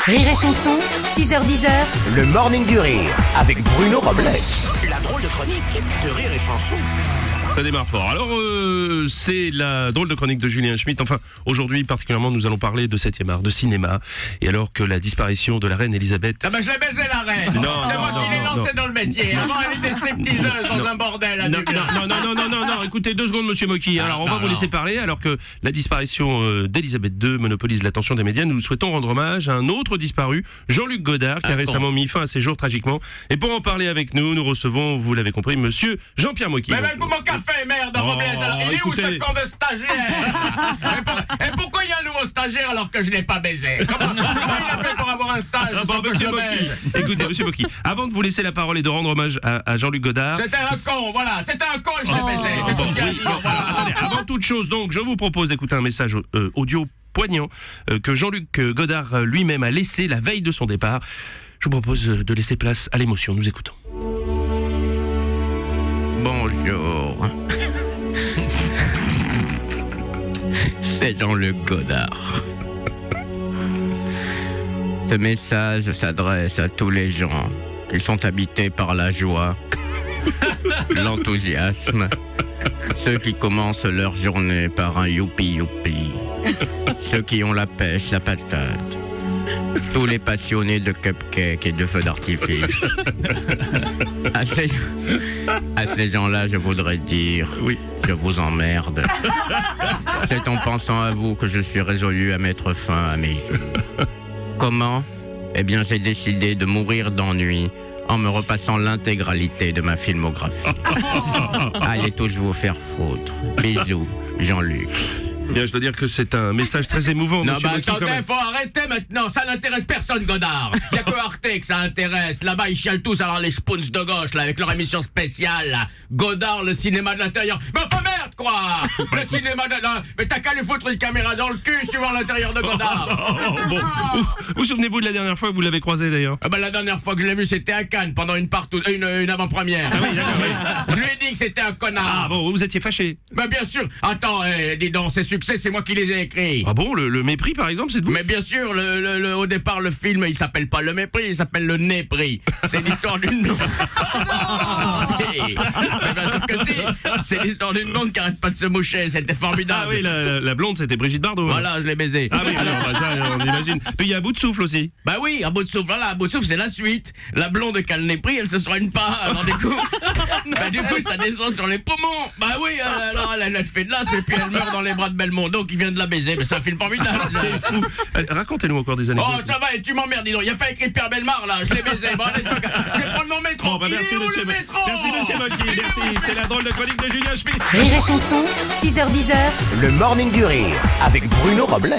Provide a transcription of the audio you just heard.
Rire et chanson, 6h10. Le morning du rire avec Bruno Robles. La drôle de chronique de Rire et Chanson. Ça démarre fort. Alors, c'est la drôle de chronique de Julien Schmitt. Enfin, aujourd'hui, particulièrement, nous allons parler de 7e art, de cinéma. Et alors que la disparition de la reine Elisabeth... Ah bah je l'ai baisé la reine. Non, c'est moi qui l'ai non, lancé dans le métier. Avant elle était stripteaseuse dans un bordel à Dublin. Non, écoutez, 2 secondes, monsieur Mocky. Alors, on va vous laisser parler. Alors que la disparition d'Elisabeth II monopolise l'attention des médias, nous souhaitons rendre hommage à un autre disparu, Jean-Luc Godard, qui a récemment mis fin à ses jours tragiquement. Et pour en parler avec nous, nous recevons, vous l'avez compris, monsieur Jean-Pierre Mocky. Mais même pour mon café, merde, Robles. Alors, il est où ce camp de stagiaire? Et pourquoi il y a un nouveau stagiaire alors que je l'ai pas baisé? Comment il a fait pour avoir un stage sans que je le baise? Écoutez, monsieur Mocky, avant de vous laisser la parole et de rendre hommage à Jean-Luc Godard... C'était un con, voilà, c'était un con et je l'ai baisé. C'est tout ce qu'il y a à dire, voilà. Attendez, avant toute chose, donc, je vous propose d'écouter un message audio poignant que Jean-Luc Godard lui-même a laissé la veille de son départ. Je vous propose de laisser place à l'émotion. Nous écoutons. Bonjour. C'est Jean-Luc Godard. Ce message s'adresse à tous les gens qui sont habités par la joie, l'enthousiasme, ceux qui commencent leur journée par un youpi youpi, ceux qui ont la pêche, la patate, tous les passionnés de cupcakes et de feux d'artifice. À ces gens-là, je voudrais dire, oui, je vous emmerde. C'est en pensant à vous que je suis résolu à mettre fin à mes jours. Comment? Eh bien, j'ai décidé de mourir d'ennui en me repassant l'intégralité de ma filmographie. Allez tous vous faire foutre. Bisous, Jean-Luc. Bien, je dois dire que c'est un message très émouvant. Non, monsieur bah Mocky, attendez, faut arrêter maintenant, ça n'intéresse personne, Godard. Il y a que Arte que ça intéresse. Là-bas, ils chialent tous alors les spoons de gauche, là, avec leur émission spéciale, là. Godard, le cinéma de l'intérieur. Mais enfin merde, quoi. Le cinéma de l'intérieur. Mais t'as qu'à lui foutre une caméra dans le cul suivant l'intérieur de Godard. Bon, vous souvenez-vous de la dernière fois que vous l'avez croisé, d'ailleurs? Ah bah la dernière fois que je l'ai vu, c'était à Cannes, pendant une avant-première. Ah oui, d'accord, oui. Je lui ai dit que c'était un connard. Ah bon, vous étiez fâché? Bah bien sûr. Attends, dis donc, ces succès, c'est moi qui les ai écrits. Ah bon, le mépris, par exemple, c'est de vous? Mais bien sûr, au départ, le film, il s'appelle pas Le Mépris, il s'appelle Le Népris. C'est l'histoire d'une blonde. Bien sûr que si. C'est l'histoire d'une blonde qui arrête pas de se moucher. C'était formidable. Ah oui, la blonde, c'était Brigitte Bardot. Voilà, je l'ai baisé. Ah oui, alors, bah, ça, on imagine. Puis il y a un bout de souffle aussi. Bah oui, à bout de souffle, voilà, à bout de souffle, c'est la suite. La blonde qui a le népris, elle se soigne pas. Alors du coup, ça descend sur les poumons. Bah oui, alors elle fait de l'asthme et puis elle meurt dans les bras de Belmondo qui vient de la baiser. Mais c'est un film formidable. C'est fou. Racontez-nous encore des anecdotes. Oh, ça va, et tu m'emmerdes, dis donc. Il n'y a pas écrit Pierre Bellemare, là. Je l'ai baisé. Bon, allez, je vais prendre mon métro. Bon, bah, Il merci, est où monsieur le métro? Merci, monsieur Mocky. Merci. C'est la drôle de chronique de Julien Schmitt. Rire et chanson, 6h10. Le morning du rire avec Bruno Robles.